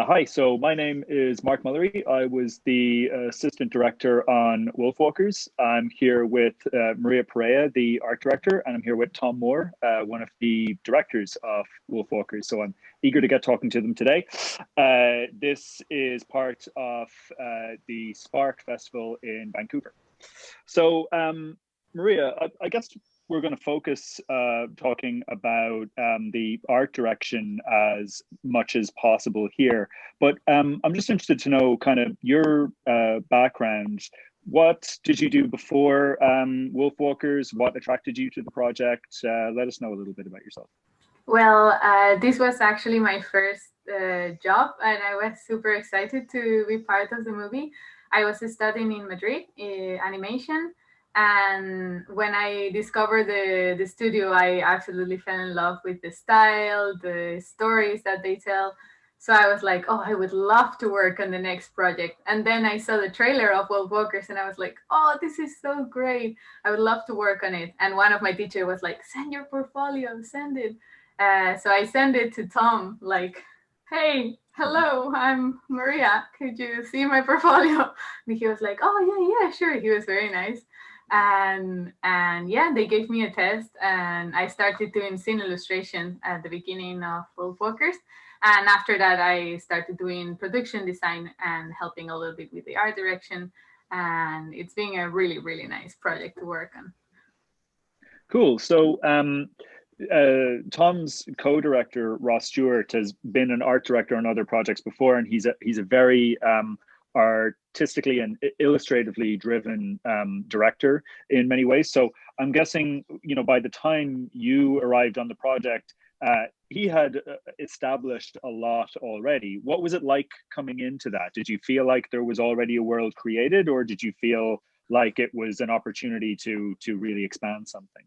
Hi, so my name is Mark Mullery. I was the assistant director on Wolfwalkers. I'm here with Maria Pareja, the art director, and I'm here with Tomm Moore, one of the directors of Wolfwalkers. So I'm eager to get talking to them today. This is part of the Spark Festival in Vancouver. So, Maria, I guess we're going to focus talking about the art direction as much as possible here. But I'm just interested to know kind of your background. What did you do before Wolfwalkers? What attracted you to the project? Let us know a little bit about yourself. Well, this was actually my first job, and I was super excited to be part of the movie. I was studying in Madrid, animation, and when I discovered the studio, I absolutely fell in love with the style, the stories that they tell. So I was like, oh, I would love to work on the next project. And then I saw the trailer of Wolfwalkers, and I was like, oh, this is so great. I would love to work on it. And one of my teachers was like, send your portfolio, send it. So I sent it to Tom, like, hey, hello, I'm Maria. Could you see my portfolio? And he was like, oh, yeah, sure. He was very nice. And yeah, they gave me a test, and I started doing scene illustration at the beginning of Wolfwalkers. And after that, I started doing production design and helping a little bit with the art direction. And it's been a really, really nice project to work on. Cool. So, Tom's co-director Ross Stewart has been an art director on other projects before, and he's a very artistically and illustratively driven director in many ways. So I'm guessing, by the time you arrived on the project, he had established a lot already. What was it like coming into that? Did you feel like there was already a world created, or did you feel like it was an opportunity to really expand something?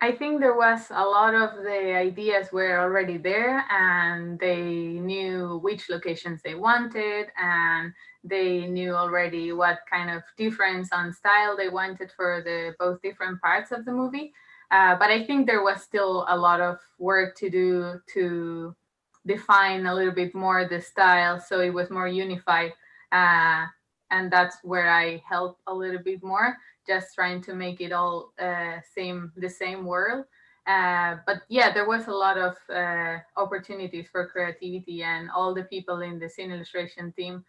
I think there was a lot of the ideas were already there, and they knew which locations they wanted, and they knew already what kind of difference on style they wanted for the both different parts of the movie. But I think there was still a lot of work to do to define a little bit more the style so it was more unified. And that's where I helped a little bit more, just trying to make it all the same world. But yeah, there was a lot of opportunities for creativity, and all the people in the scene illustration team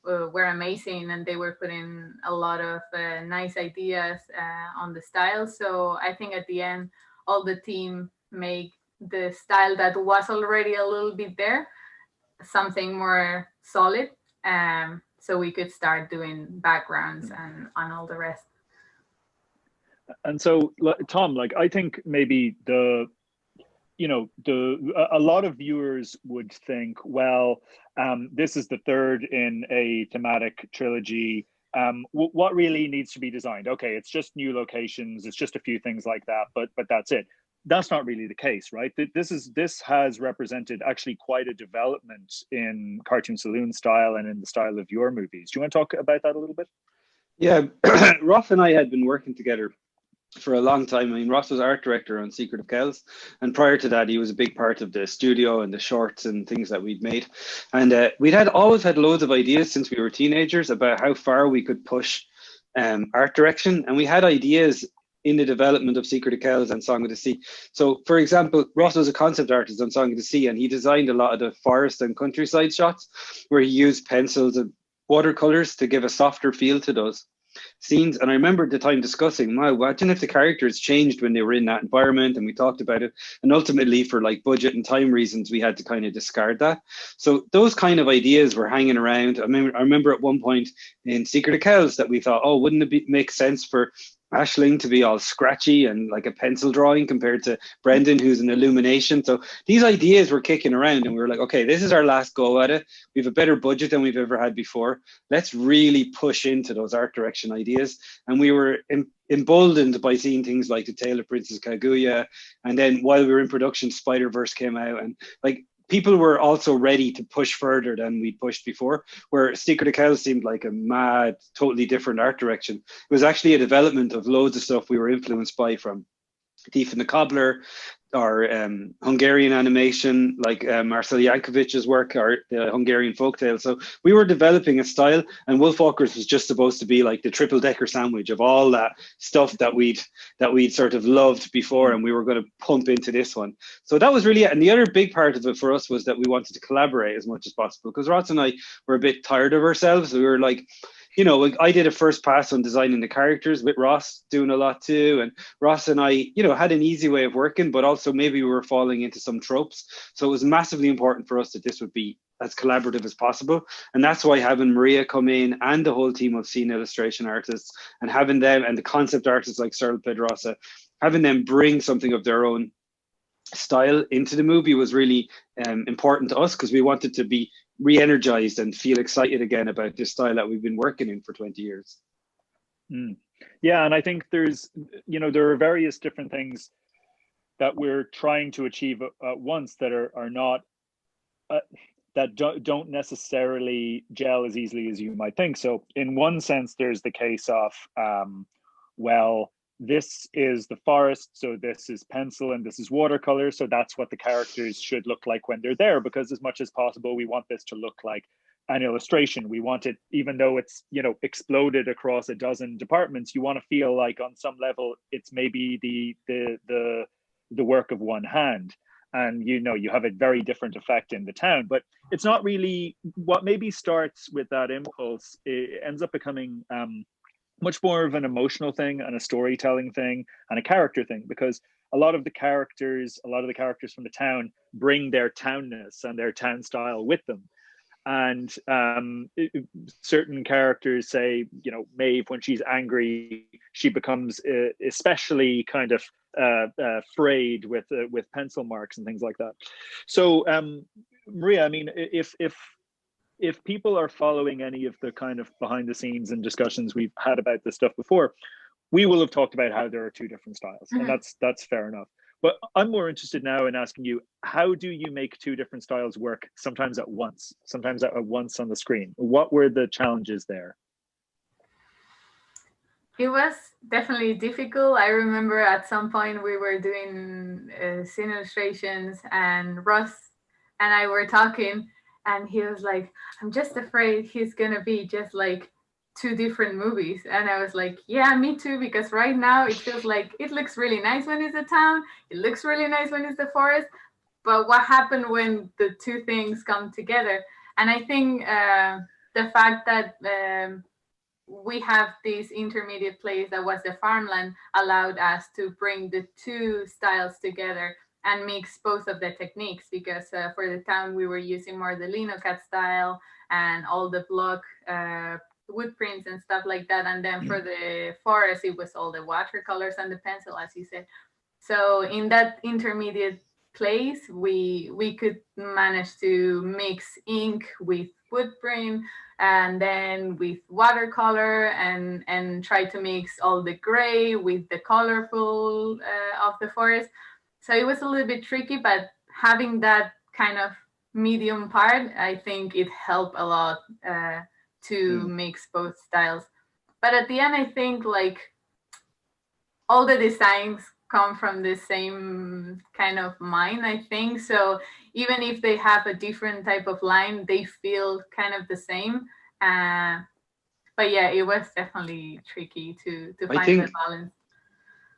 were amazing, and they were putting a lot of nice ideas on the style. So I think at the end, all the team make the style that was already a little bit there something more solid, so we could start doing backgrounds and on all the rest. And so, Tom, I think maybe a lot of viewers would think, well, this is the third in a thematic trilogy. What really needs to be designed? Okay, it's just new locations, it's just a few things like that, but that's it. That's not really the case, right? This has represented actually quite a development in cartoon saloon style and in the style of your movies. Do you want to talk about that a little bit? Yeah, Ross and I had been working together for a long time. I mean, Ross was art director on Secret of Kells, and prior to that, he was a big part of the studio and the shorts and things that we'd made. And we'd had always had loads of ideas since we were teenagers about how far we could push art direction, and we had ideas in the development of Secret of Kells and Song of the Sea. So, for example, Ross was a concept artist on Song of the Sea, and he designed a lot of the forest and countryside shots where he used pencils and watercolors to give a softer feel to those scenes. And I remember at the time discussing, wow, imagine if the characters changed when they were in that environment, and we talked about it. And ultimately, for like budget and time reasons, we had to kind of discard that. So those kind of ideas were hanging around. I remember at one point in Secret of Kells that we thought, oh, wouldn't it make sense for Ashling to be all scratchy and like a pencil drawing compared to Brendan, who's an illumination. So these ideas were kicking around, and we were like, okay, this is our last go at it. We have a better budget than we've ever had before. Let's really push into those art direction ideas. And we were emboldened by seeing things like The Tale of Princess Kaguya. And then while we were in production, Spider-Verse came out. And like people were also ready to push further than we'd pushed before, where Secret of Kells seemed like a mad, totally different art direction. It was actually a development of loads of stuff we were influenced by, from Thief and the Cobbler, or Hungarian animation, like Marcel Yankovic's work, or the Hungarian folktale. So we were developing a style, and Wolfwalkers was just supposed to be like the triple decker sandwich of all that stuff that we'd sort of loved before, and we were going to pump into this one. So that was really it. And the other big part of it for us was that we wanted to collaborate as much as possible, because Ross and I were a bit tired of ourselves. We were like, you know, I did a first pass on designing the characters, with Ross doing a lot too. And Ross and I, you know, had an easy way of working, but also maybe we were falling into some tropes. So it was massively important for us that this would be as collaborative as possible. And that's why having Maria come in, and the whole team of scene illustration artists, and having them, and the concept artists like Cyril Pedrosa, having them bring something of their own style into the movie was really important to us, because we wanted to be re-energized and feel excited again about this style that we've been working in for 20 years. Yeah, and I think there's, you know, there are various different things that we're trying to achieve at once that are not that don't necessarily gel as easily as you might think. So in one sense, there's the case of well, this is the forest, so this is pencil and this is watercolor, so that's what the characters should look like when they're there, because as much as possible we want this to look like an illustration. We want it, even though it's, you know, exploded across a dozen departments, you want to feel like on some level it's maybe the work of one hand, and you know, you have a very different effect in the town. But it's not really what maybe starts with that impulse. It ends up becoming much more of an emotional thing, and a storytelling thing, and a character thing, because a lot of the characters from the town bring their townness and their town style with them. And certain characters, say, you know, Maeve, when she's angry, she becomes especially kind of frayed with pencil marks and things like that. So Maria, I mean, if people are following any of the kind of behind the scenes and discussions we've had about this stuff before, we will have talked about how there are two different styles, and that's fair enough. But I'm more interested now in asking you, how do you make two different styles work, sometimes at once on the screen? What were the challenges there? It was definitely difficult. I remember at some point we were doing scene illustrations, and Ross and I were talking, and he was like, I'm just afraid he's gonna be just like two different movies. And I was like, yeah, me too, because right now it feels like it looks really nice when it's a town, it looks really nice when it's the forest, but what happened when the two things come together? And I think the fact that we have this intermediate place that was the farmland allowed us to bring the two styles together and mix both of the techniques, because for the town we were using more the linocut style and all the block wood prints and stuff like that, and then for the forest it was all the watercolors and the pencil, as you said. So in that intermediate place we could manage to mix ink with wood print, and then with watercolor, and try to mix all the gray with the colorful of the forest. So it was a little bit tricky, but having that kind of medium part, I think it helped a lot to mix both styles. But at the end, I think like all the designs come from the same kind of mind, I think. So even if they have a different type of line, they feel kind of the same. But yeah, it was definitely tricky to find the balance.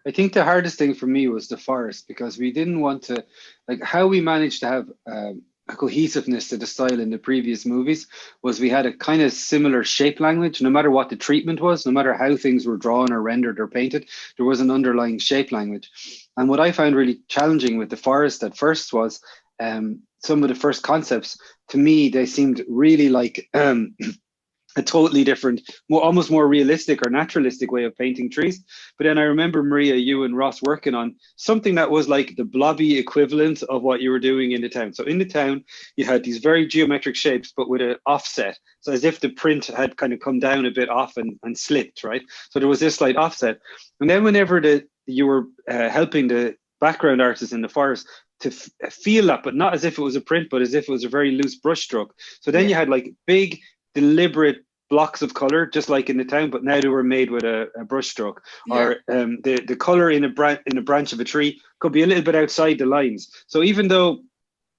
I think the hardest thing for me was the forest, because we didn't want to, like, how we managed to have a cohesiveness to the style in the previous movies was we had a kind of similar shape language. No matter what the treatment was, no matter how things were drawn or rendered or painted, there was an underlying shape language. And what I found really challenging with the forest at first was some of the first concepts, to me, they seemed really like a totally different, almost more realistic or naturalistic way of painting trees. But then I remember, Maria, you and Ross working on something that was like the blobby equivalent of what you were doing in the town. So in the town, you had these very geometric shapes, but with an offset. So as if the print had kind of come down a bit off and slipped, right? So there was this slight offset. And then whenever you were helping the background artists in the forest to feel that, but not as if it was a print, but as if it was a very loose brush stroke. So then you had like big, deliberate blocks of color, just like in the town, but now they were made with a brush stroke. Or the color in a branch of a tree could be a little bit outside the lines. So even though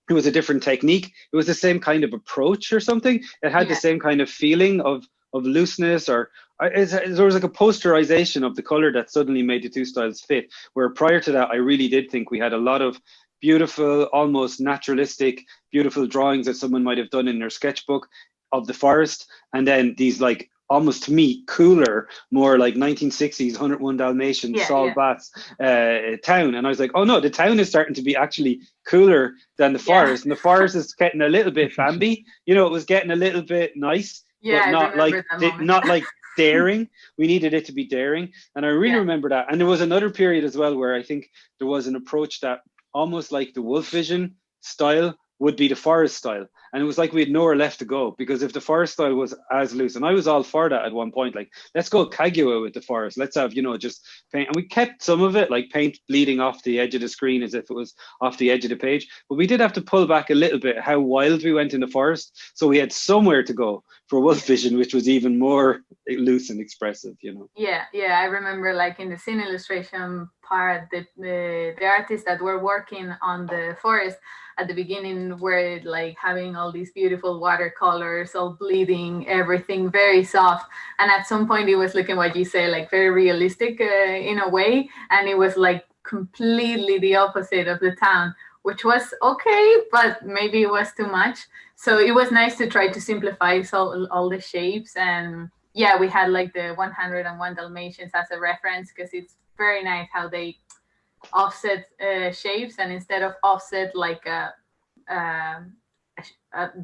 it was a different technique, it was the same kind of approach or something. It had the same kind of feeling of looseness, or there was like a posterization of the color that suddenly made the two styles fit. Where prior to that, I really did think we had a lot of beautiful, almost naturalistic, beautiful drawings that someone might have done in their sketchbook of the forest, and then these like almost, to me, cooler, more like 1960s 101 Dalmatians, Saul Bass town. And I was like, oh no, the town is starting to be actually cooler than the forest, and the forest is getting a little bit Bambi. You know, it was getting a little bit nice, but not like daring. We needed it to be daring, and I really remember that. And there was another period as well where I think there was an approach that almost like the Wolf Vision style would be the forest style, and it was like we had nowhere left to go, because if the forest style was as loose, and I was all for that at one point, like, let's go Kaguya with the forest, let's have, you know, just paint, and we kept some of it, like paint bleeding off the edge of the screen as if it was off the edge of the page, but we did have to pull back a little bit how wild we went in the forest, so we had somewhere to go for Wolf Vision, which was even more loose and expressive, you know. I remember, like, in the scene illustration part, the artists that were working on the forest at the beginning were like having all these beautiful watercolors, all bleeding, everything very soft, and at some point it was looking, what you say, like very realistic in a way, and it was like completely the opposite of the town, which was okay, but maybe it was too much. So it was nice to try to simplify all the shapes. And we had like the 101 Dalmatians as a reference, because it's very nice how they offset shapes, and instead of offset like a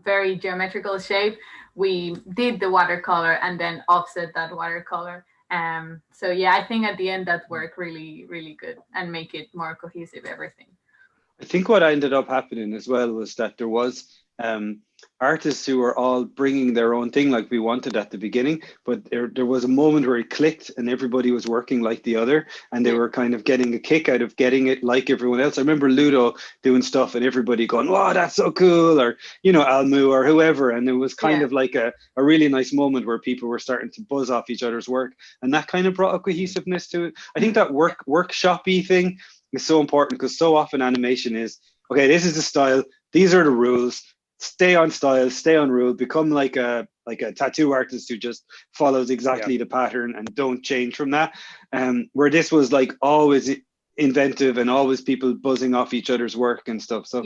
very geometrical shape, we did the watercolor and then offset that watercolor. So I think at the end that worked really, really good and make it more cohesive, everything. I think what ended up happening as well was that there was artists who were all bringing their own thing like we wanted at the beginning, but there was a moment where it clicked and everybody was working like the other, and they were kind of getting a kick out of getting it like everyone else. I remember Ludo doing stuff and everybody going, wow, that's so cool, or, you know, Almu or whoever, and it was kind of like a really nice moment where people were starting to buzz off each other's work, and that kind of brought a cohesiveness to it. I think that workshop-y thing is so important, because so often animation is, okay, this is the style, these are the rules, stay on style, stay on rule, become like a tattoo artist who just follows exactly the pattern and don't change from that. Where this was like always inventive and always people buzzing off each other's work and stuff. So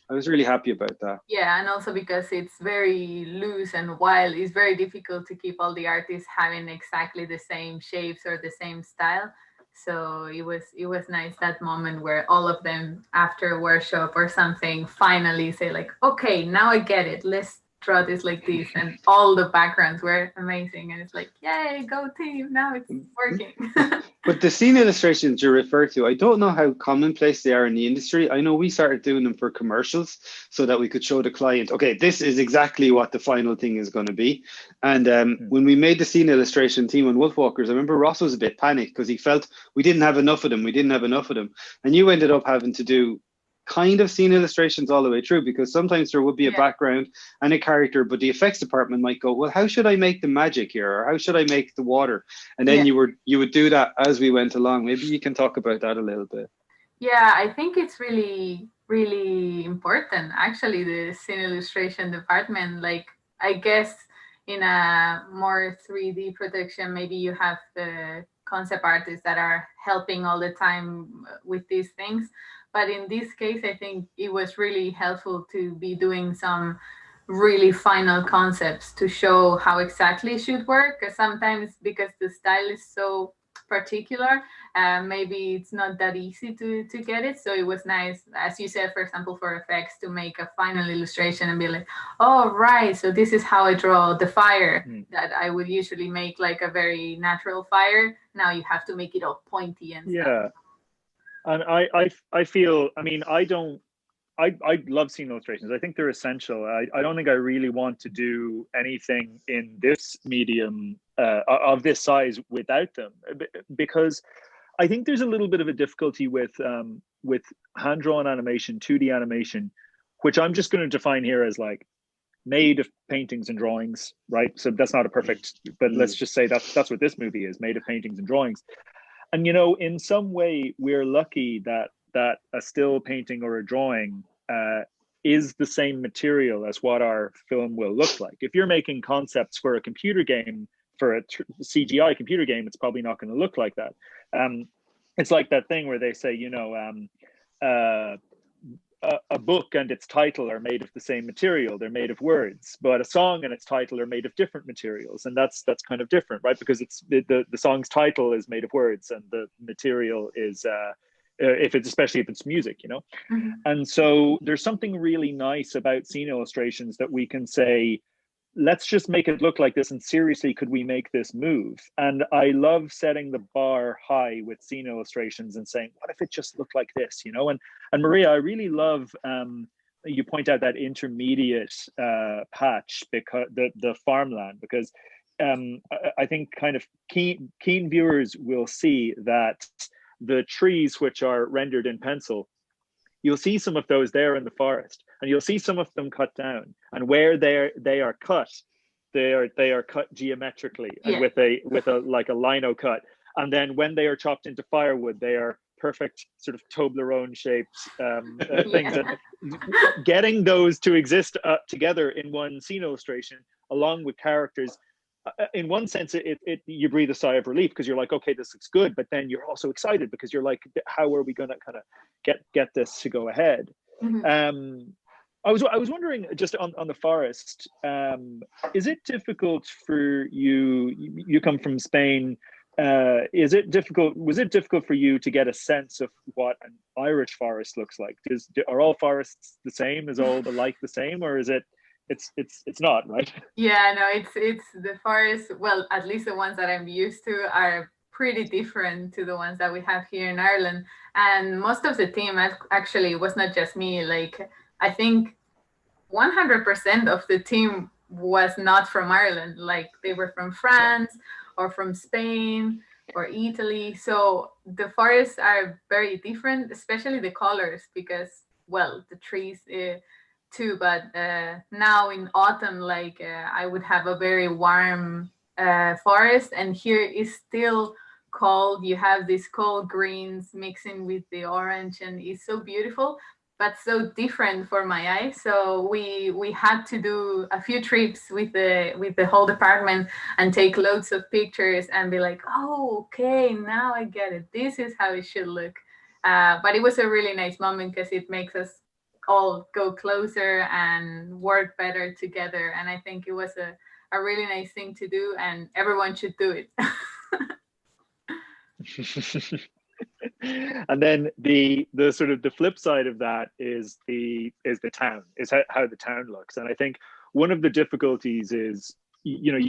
I was really happy about that. Yeah, and also because it's very loose and wild, it's very difficult to keep all the artists having exactly the same shapes or the same style. So it was nice, that moment where all of them after a workshop or something finally say like, okay, now I get it, let's draw this like this, and all the backgrounds were amazing, and it's like, yay, go team, now it's working. But the scene illustrations you refer to, I don't know how commonplace they are in the industry. I know we started doing them for commercials so that we could show the client, okay, this is exactly what the final thing is going to be. And when we made the scene illustration team on Wolfwalkers, I remember Ross was a bit panicked because he felt we didn't have enough of them. And you ended up having to do kind of scene illustrations all the way through, because sometimes there would be a background and a character, but the effects department might go, well, how should I make the magic here, or how should I make the water? And then you would do that as we went along. Maybe you can talk about that a little bit. I think it's really, really important, actually, the scene illustration department. Like, I guess in a more 3D production, maybe you have the concept artists that are helping all the time with these things. But in this case, I think it was really helpful to be doing some really final concepts to show how exactly it should work. Sometimes because the style is so particular, maybe it's not that easy to get it. So it was nice, as you said, for example, for effects, to make a final illustration and be like, oh, right, so this is how I draw the fire that I would usually make like a very natural fire. Now you have to make it all pointy and stuff. And I feel, I mean, I love scene illustrations. I think they're essential. I don't think I really want to do anything in this medium of this size without them, because I think there's a little bit of a difficulty with hand-drawn animation, 2D animation, which I'm just going to define here as like made of paintings and drawings, right? So that's not a perfect, but let's just say that's what this movie is, made of paintings and drawings. And you know, in some way, we're lucky that a still painting or a drawing is the same material as what our film will look like. If you're making concepts for a computer game, for a CGI computer game, it's probably not going to look like that. It's like that thing where they say, you know, a book and its title are made of the same material, they're made of words, but a song and its title are made of different materials, and that's kind of different, right? Because it's the song's title is made of words and the material is especially if it's music, you know. And so there's something really nice about scene illustrations that we can say, let's just make it look like this, and seriously, could we make this move? And I love setting the bar high with scene illustrations and saying, what if it just looked like this, you know? And Maria, I really love you point out that intermediate patch, because the farmland, because I think kind of keen viewers will see that the trees which are rendered in pencil, you'll see some of those there in the forest, and you'll see some of them cut down. And where they are cut, they are cut geometrically and with a like a lino cut. And then when they are chopped into firewood, they are perfect sort of Toblerone shapes things. And getting those to exist together in one scene illustration, along with characters, in one sense, you breathe a sigh of relief, because you're like, okay, this looks good, but then you're also excited because you're like, how are we going to kind of get this to go ahead? I was wondering, just on the forest, is it difficult for you? You come from Spain. Was it difficult for you to get a sense of what an Irish forest looks like? Are all forests the same? Is all the like the same, or is it? It's not, right? Yeah, no, it's the forest. Well, at least the ones that I'm used to are pretty different to the ones that we have here in Ireland. And most of the team, actually, was not just me. Like, I think 100% of the team was not from Ireland. Like, they were from France or from Spain or Italy. So the forests are very different, especially the colors, because, well, the trees too. But now in autumn, like I would have a very warm forest, and here is still cold. You have these cold greens mixing with the orange, and it's so beautiful, but so different for my eyes. So we had to do a few trips with the whole department and take loads of pictures and be like, oh, okay, now I get it. This is how it should look. But it was a really nice moment, because it makes us all go closer and work better together. And I think it was a really nice thing to do, and everyone should do it. And then the sort of the flip side of that is the town, is how the town looks. And I think one of the difficulties is, you know,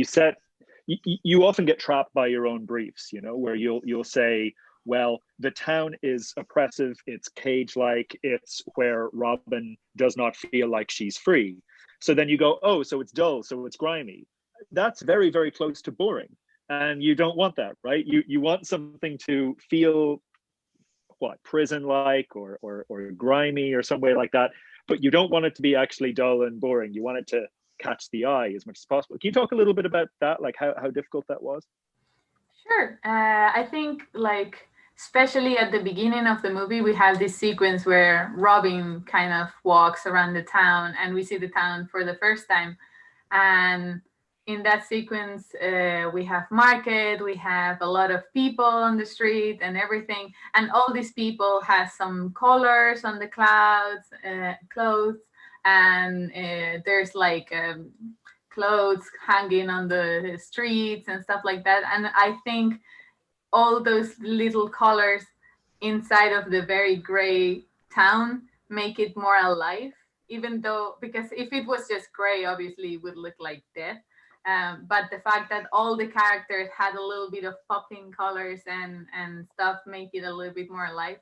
you often get trapped by your own briefs, you know, where you'll say, well, the town is oppressive, it's cage-like, it's where Robin does not feel like she's free. So then you go, oh, so it's dull, so it's grimy. That's very, very close to boring. And you don't want that, right? You want something to feel, what, prison-like or grimy or some way like that. But you don't want it to be actually dull and boring. You want it to catch the eye as much as possible. Can you talk a little bit about that, like how difficult that was? Sure. I think, like, especially at the beginning of the movie, we have this sequence where Robin kind of walks around the town, and we see the town for the first time. And in that sequence, we have market, we have a lot of people on the street and everything. And all these people have some colors on the clothes, and there's like clothes hanging on the streets and stuff like that. And I think all those little colors inside of the very gray town make it more alive, even though, because if it was just gray, obviously it would look like death. But the fact that all the characters had a little bit of popping colors and stuff make it a little bit more alive.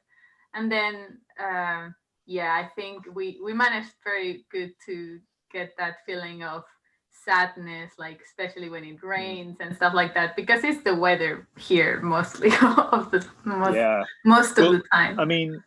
And then, I think we managed very good to get that feeling of sadness, like especially when it rains and stuff like that, because it's the weather here mostly of the most of the time. I mean,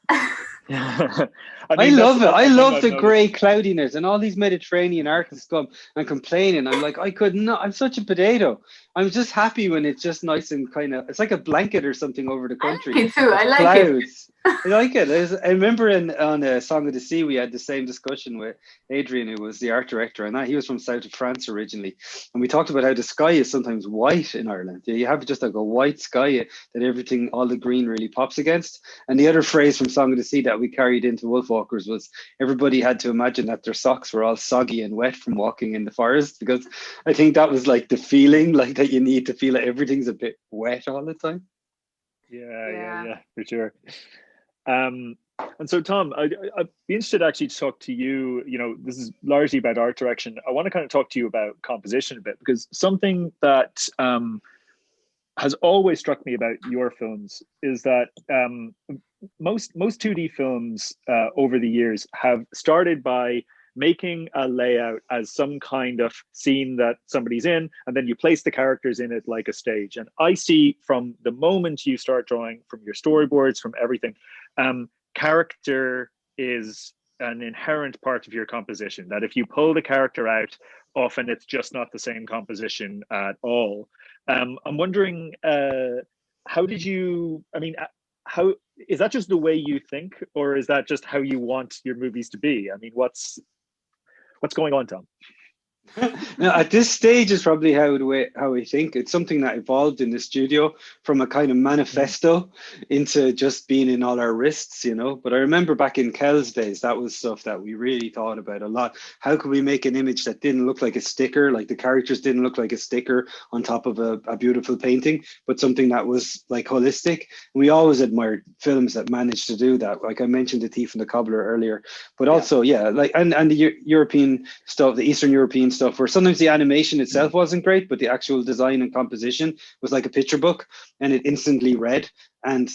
I love it. I love the noticed. grey cloudiness, and all these Mediterranean artists come and complain, I'm like, I could not. I'm such a potato. I'm just happy when it's just nice and kind of. It's like a blanket or something over the country. I like it too. I like clouds. I like it. I remember on a Song of the Sea, we had the same discussion with Adrian, who was the art director, and that he was from south of France originally, and we talked about how the sky is sometimes white in Ireland. You have just like a white sky that everything, all the green really pops against. And the other phrase from Song of the Sea that we carried into Wolfwalkers was everybody had to imagine that their socks were all soggy and wet from walking in the forest, because I think that was like the feeling, like that you need to feel that everything's a bit wet all the time. Yeah, for sure. And so, Tom, I'd be interested actually to talk to you. You know, this is largely about art direction. I want to kind of talk to you about composition a bit, because something that has always struck me about your films is that most 2D films over the years have started by making a layout as some kind of scene that somebody's in, and then you place the characters in it like a stage. And I see from the moment you start drawing, from your storyboards, from everything, character is an inherent part of your composition, that if you pull the character out, often it's just not the same composition at all. I'm wondering, how did you, I mean, how, is that just the way you think, or is that just how you want your movies to be? I mean, what's going on, Tom? No, at this stage is probably how we think. It's something that evolved in the studio from a kind of manifesto into just being in all our wrists, you know. But I remember back in Kel's days, that was stuff that we really thought about a lot. How could we make an image that didn't look like a sticker, like the characters didn't look like a sticker on top of a beautiful painting, but something that was like holistic? We always admired films that managed to do that. Like I mentioned The Thief and the Cobbler earlier, but also, like, and the European stuff, the Eastern European stuff, where sometimes the animation itself wasn't great, but the actual design and composition was like a picture book, and it instantly read. And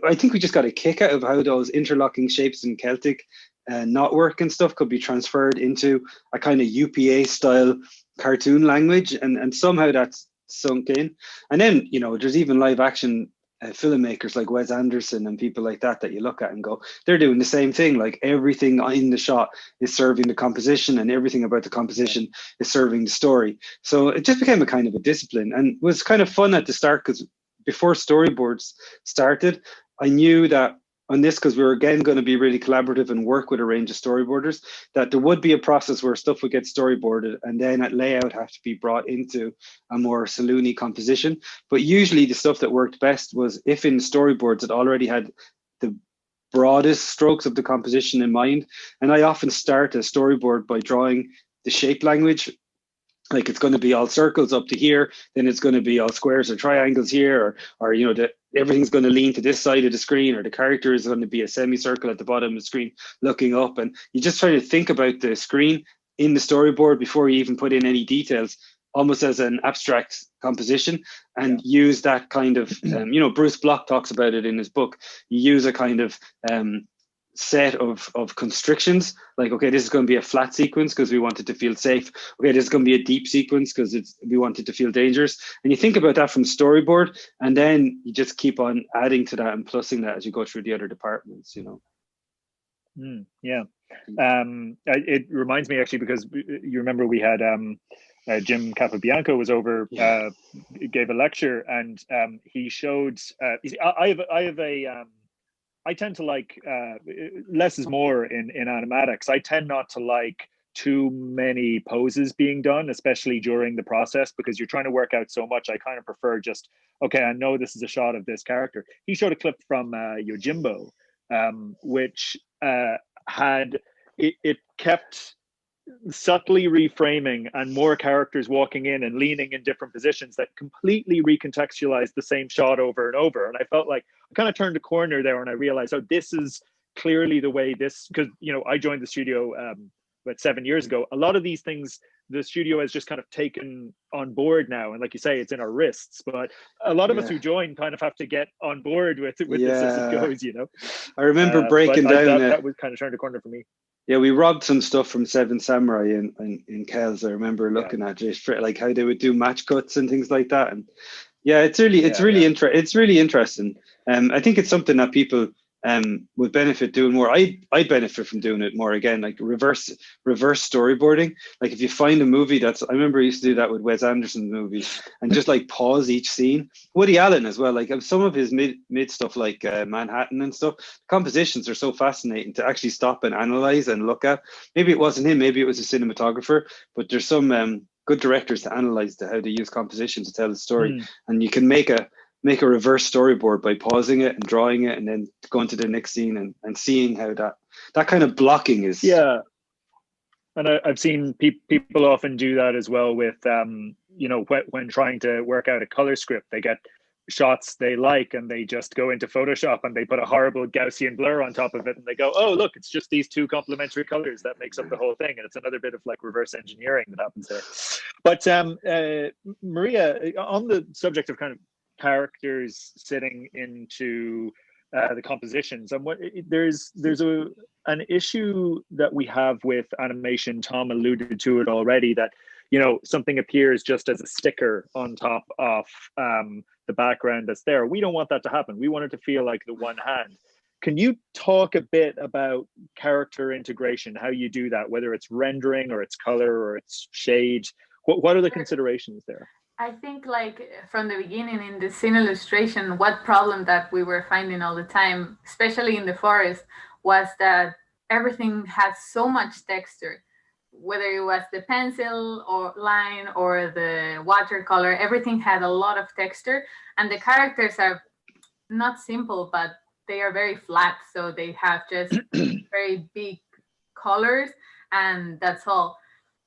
I think we just got a kick out of how those interlocking shapes in Celtic knotwork and stuff could be transferred into a kind of UPA style cartoon language, and somehow that's sunk in. And then, you know, there's even live action filmmakers like Wes Anderson and people like that you look at and go, they're doing the same thing. Like everything in the shot is serving the composition, and everything about the composition is serving the story. So it just became a kind of a discipline, and was kind of fun at the start, because before storyboards started, I knew that on this, because we were again going to be really collaborative and work with a range of storyboarders, that there would be a process where stuff would get storyboarded and then at layout have to be brought into a more saloony composition. But usually the stuff that worked best was if in storyboards it already had the broadest strokes of the composition in mind. And I often start a storyboard by drawing the shape language. Like it's going to be all circles up to here, then it's going to be all squares or triangles here, or you know, everything's going to lean to this side of the screen, or the character is going to be a semicircle at the bottom of the screen looking up. And you just try to think about the screen in the storyboard before you even put in any details, almost as an abstract composition, and use that kind of, you know, Bruce Bloch talks about it in his book. You use a kind of set of constrictions, like, okay, this is going to be a flat sequence because we want it to feel safe. Okay, this is going to be a deep sequence because we want it to feel dangerous. And you think about that from storyboard, and then you just keep on adding to that and plussing that as you go through the other departments, you know. It reminds me actually, because you remember we had Jim Capobianco was over, gave a lecture, and he showed. I tend to like less is more in animatics. I tend not to like too many poses being done, especially during the process, because you're trying to work out so much. I kind of prefer just, okay, I know this is a shot of this character. He showed a clip from Yojimbo, which had it kept subtly reframing and more characters walking in and leaning in different positions that completely recontextualized the same shot over and over. And I felt like I kind of turned a corner there, and I realized, oh, this is clearly the way this, because, you know, I joined the studio about 7 years ago. A lot of these things the studio has just kind of taken on board now, and like you say, it's in our wrists, but a lot of us who join kind of have to get on board with this as it goes, you know. I remember breaking down that was kind of turned a corner for me. Yeah, we robbed some stuff from Seven Samurai in Kells. I remember looking at it, like how they would do match cuts and things like that. And yeah, it's really interesting. I think it's something that people would benefit doing more. I'd benefit from doing it more again, like reverse storyboarding. Like if you find a movie I remember I used to do that with Wes Anderson movies and just like pause each scene. Woody Allen as well, like some of his mid stuff like Manhattan and stuff, compositions are so fascinating to actually stop and analyze and look at. Maybe it wasn't him, maybe it was a cinematographer, but there's some good directors to analyze how they use composition to tell the story. And you can make a reverse storyboard by pausing it and drawing it and then going to the next scene and seeing how that kind of blocking is. Yeah. And I've seen people often do that as well with, when trying to work out a color script, they get shots they like and they just go into Photoshop and they put a horrible Gaussian blur on top of it and they go, oh, look, it's just these two complementary colors that makes up the whole thing. And it's another bit of like reverse engineering that happens there. But Maria, on the subject of kind of characters sitting into the compositions, and there's an issue that we have with animation. Tomm alluded to it already, that something appears just as a sticker on top of the background that's there. We don't want that to happen. We want it to feel like the one hand. Can you talk a bit about character integration, how you do that, whether it's rendering or it's color or it's shade? What are the considerations there? I think like from the beginning in the scene illustration, what problem that we were finding all the time, especially in the forest, was that everything had so much texture. Whether it was the pencil or line or the watercolor, everything had a lot of texture. And the characters are not simple, but they are very flat. So they have just very big colors and that's all.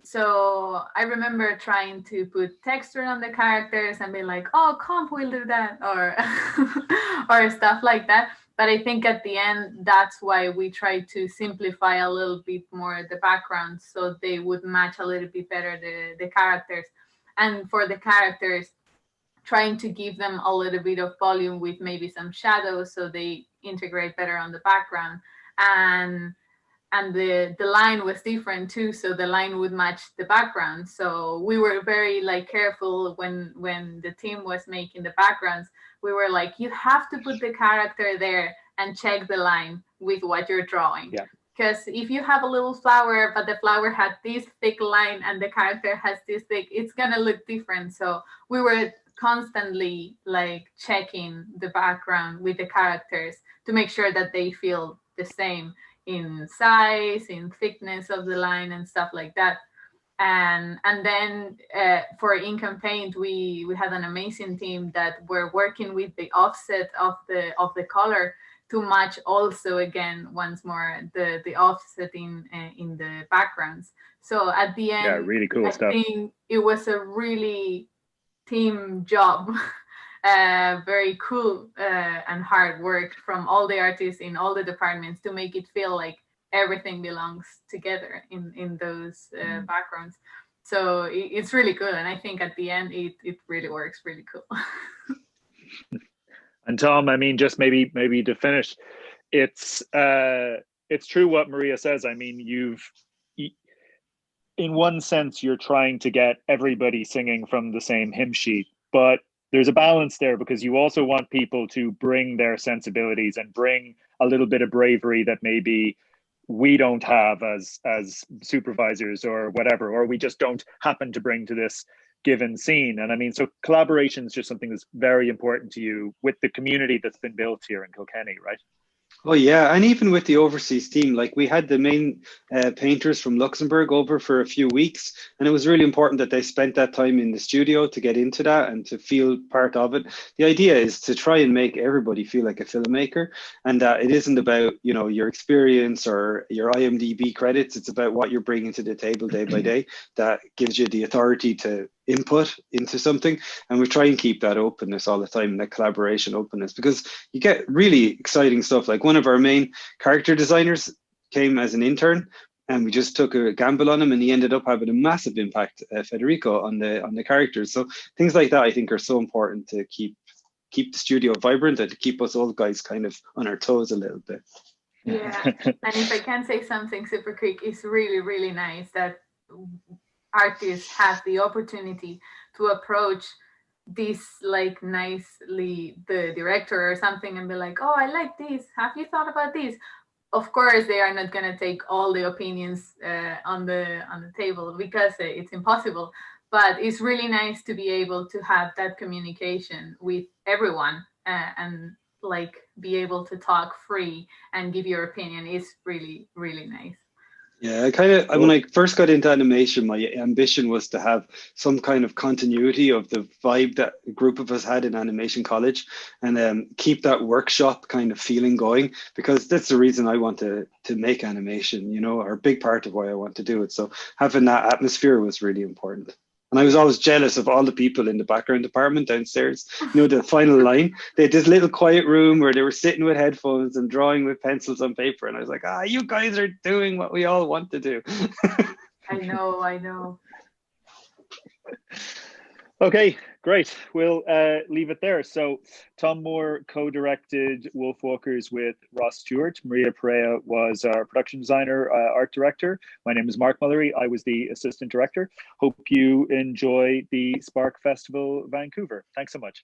So I remember trying to put texture on the characters and be like, oh, comp will do that, or or stuff like that. But I think at the end, that's why we try to simplify a little bit more the background so they would match a little bit better the characters. And for the characters, trying to give them a little bit of volume with maybe some shadows so they integrate better on the background. And the line was different too, so the line would match the background. So we were very careful when the team was making the backgrounds. We were like, you have to put the character there and check the line with what you're drawing. Yeah. Because if you have a little flower, but the flower had this thick line and the character has this thick, it's gonna look different. So we were constantly checking the background with the characters to make sure that they feel the same in size, in thickness of the line and stuff like that. And then for ink and paint, we had an amazing team that were working with the offset of the color to match also again once more the offset in the backgrounds. So at the end, really cool stuff. I think it was a really team job. Very cool and hard work from all the artists in all the departments to make it feel like everything belongs together in those backgrounds. So it's really cool, and I think at the end it really works really cool. And Tomm, I mean, just maybe to finish, it's true what Maria says. I mean, in one sense you're trying to get everybody singing from the same hymn sheet, but there's a balance there because you also want people to bring their sensibilities and bring a little bit of bravery that maybe we don't have as supervisors or whatever, or we just don't happen to bring to this given scene. And I mean, so collaboration is just something that's very important to you with the community that's been built here in Kilkenny, right? Oh yeah, and even with the overseas team, like we had the main painters from Luxembourg over for a few weeks, and it was really important that they spent that time in the studio to get into that and to feel part of it. The idea is to try and make everybody feel like a filmmaker, and that it isn't about your experience or your IMDb credits. It's about what you're bringing to the table day by day that gives you the authority to input into something. And we try and keep that openness all the time, that collaboration openness, because you get really exciting stuff. Like one of our main character designers came as an intern and we just took a gamble on him and he ended up having a massive impact, Federico, on the characters. So things like that I think are so important to keep the studio vibrant and to keep us old guys kind of on our toes a little bit. Yeah, and if I can say something super quick, it's really, really nice that artists have the opportunity to approach this like nicely the director or something and be like, oh, I like this, have you thought about this? Of course they are not going to take all the opinions on the table, because it's impossible, but it's really nice to be able to have that communication with everyone, and like be able to talk free and give your opinion is really, really nice. Yeah, when I first got into animation, my ambition was to have some kind of continuity of the vibe that a group of us had in animation college, and keep that workshop kind of feeling going, because that's the reason I want to make animation, you know, or a big part of why I want to do it. So having that atmosphere was really important. And I was always jealous of all the people in the background department downstairs. You know, the final line, they had this little quiet room where they were sitting with headphones and drawing with pencils on paper. And I was like, you guys are doing what we all want to do. I know. Okay, great. We'll leave it there. So Tomm Moore co-directed Wolfwalkers with Ross Stewart. Maria Pareja was our production designer, art director. My name is Mark Mullery. I was the assistant director. Hope you enjoy the Spark Festival Vancouver. Thanks so much.